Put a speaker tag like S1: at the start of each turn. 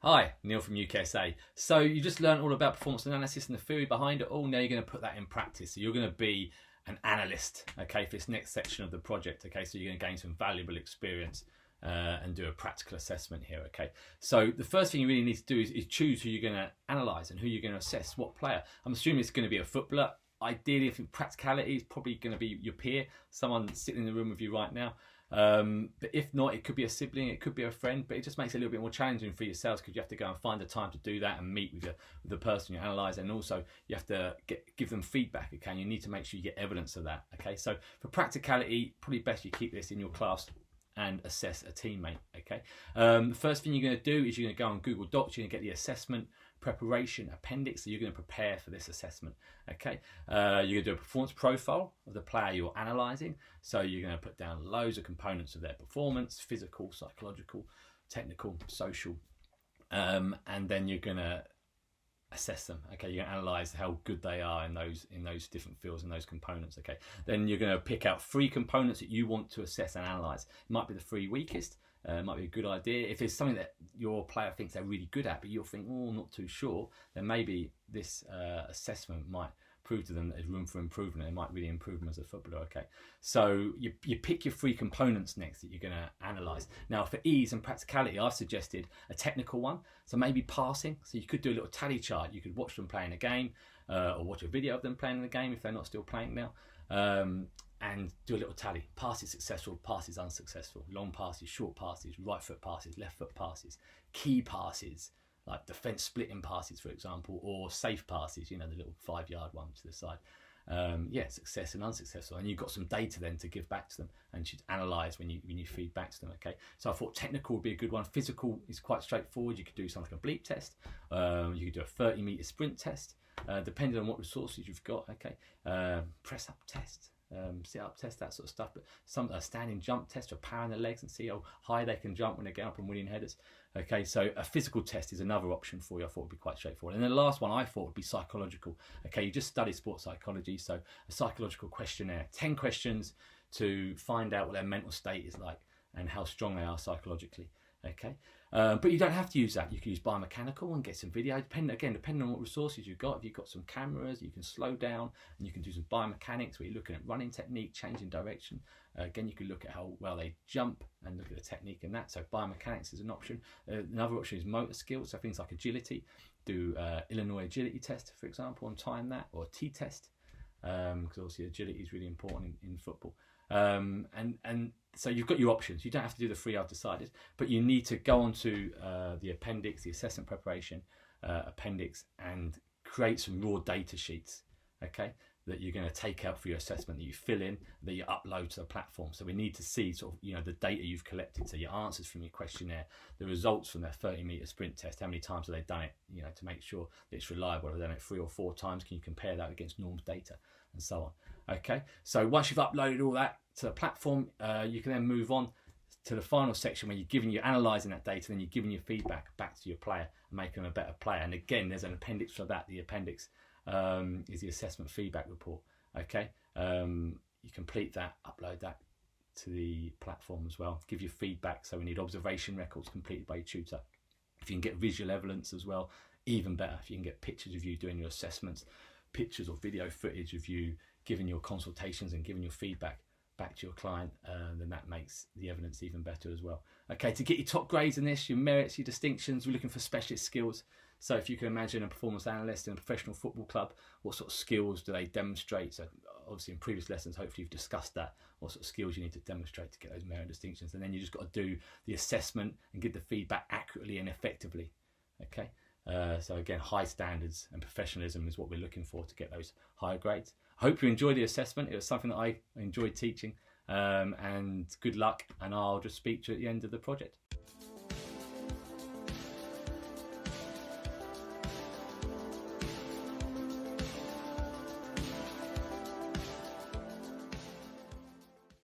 S1: Hi, Neil from UKSA. So you just learned all about performance analysis and the theory behind it all. Now you're going to put that in practice. So you're going to be an analyst, okay, for this next section of the project, okay? So you're going to gain some valuable experience and do a practical assessment here, okay? So the first thing you really need to do is choose who you're going to analyse and who you're going to assess, what player. I'm assuming it's going to be a footballer. Ideally, if in practicality, it's probably going to be your peer, someone sitting in the room with you right now. But if not, it could be a sibling, it could be a friend, but it just makes it a little bit more challenging for yourselves because you have to go and find the time to do that and meet with the person you analyse, and also you have to give them feedback, okay? And you need to make sure you get evidence of that, okay? So for practicality, probably best you keep this in your class and assess a teammate, okay? The first thing you're going to do is you're going to go on Google Docs, you're going to get the assessment preparation appendix, so you're going to prepare for this assessment, okay? You're going to do a performance profile of the player you're analysing, so you're going to put down loads of components of their performance: physical, psychological, technical, social, and then you're going to assess them, okay? You're going to analyse how good they are in those different fields and those components, okay? Then you're going to pick out 3 components that you want to assess and analyse. It might be the 3 weakest. Might be a good idea. If it's something that your player thinks they're really good at, but you'll think, oh, I'm not too sure, then maybe this assessment might prove to them that there's room for improvement. It might really improve them as a footballer, okay? So you pick your 3 components next that you're going to analyse. Now, for ease and practicality, I've suggested a technical one. So maybe passing. So you could do a little tally chart. You could watch them playing a game or watch a video of them playing the game if they're not still playing now. And do a little tally: passes successful, passes unsuccessful, long passes, short passes, right foot passes, left foot passes, key passes like defence splitting passes, for example, or safe passes, you know, the little 5-yard one to the side. Success and unsuccessful, and you've got some data then to give back to them and should analyse when you feed back to them, okay? So I thought technical would be a good one. Physical is quite straightforward. You could do something like a bleep test. You could do a 30-metre sprint test, depending on what resources you've got, okay? Press up test. Sit up test, that sort of stuff, but some standing jump test for power in the legs and see how high they can jump when they get up and winning headers. Okay, so a physical test is another option for you. I thought would be quite straightforward. And then the last one I thought would be psychological. Okay, you just study sports psychology, so a psychological questionnaire, 10 questions to find out what their mental state is like and how strong they are psychologically. Okay, but you don't have to use that. You can use biomechanical and get some video. Depending on what resources you've got. If you've got some cameras, you can slow down and you can do some biomechanics where you're looking at running technique, changing direction. Again, you can look at how well they jump and look at the technique in that. So biomechanics is an option. Another option is motor skills, so things like agility. Do Illinois agility test, for example, and time that, or a T-test, because obviously agility is really important in football. And so you've got your options. You don't have to do the 3 I've decided, but you need to go onto the appendix, the assessment preparation appendix, and create some raw data sheets, okay, that you're going to take out for your assessment, that you fill in, that you upload to the platform. So we need to see sort of, you know, the data you've collected, so your answers from your questionnaire, the results from their 30-metre sprint test, how many times have they done it, you know, to make sure that it's reliable. Have they done it 3 or 4 times? Can you compare that against norms data, and so on? Okay, so once you've uploaded all that to the platform, you can then move on to the final section where you're analysing that data, and then you're giving your feedback back to your player and making them a better player. And again, there's an appendix for that. The appendix is the assessment feedback report, okay? You complete that, upload that to the platform as well, give your feedback. So we need observation records completed by your tutor. If you can get visual evidence as well, even better. If you can get pictures of you doing your assessments, pictures or video footage of you giving your consultations and giving your feedback back to your client, then that makes the evidence even better as well. Okay, to get your top grades in this, your merits, your distinctions, we're looking for specialist skills. So if you can imagine a performance analyst in a professional football club, what sort of skills do they demonstrate? So obviously in previous lessons, hopefully you've discussed that, what sort of skills you need to demonstrate to get those merit distinctions. And then you just got to do the assessment and give the feedback accurately and effectively. Okay, so again, high standards and professionalism is what we're looking for to get those higher grades. I hope you enjoyed the assessment. It was something that I enjoyed teaching, and good luck, and I'll just speak to you at the end of the project.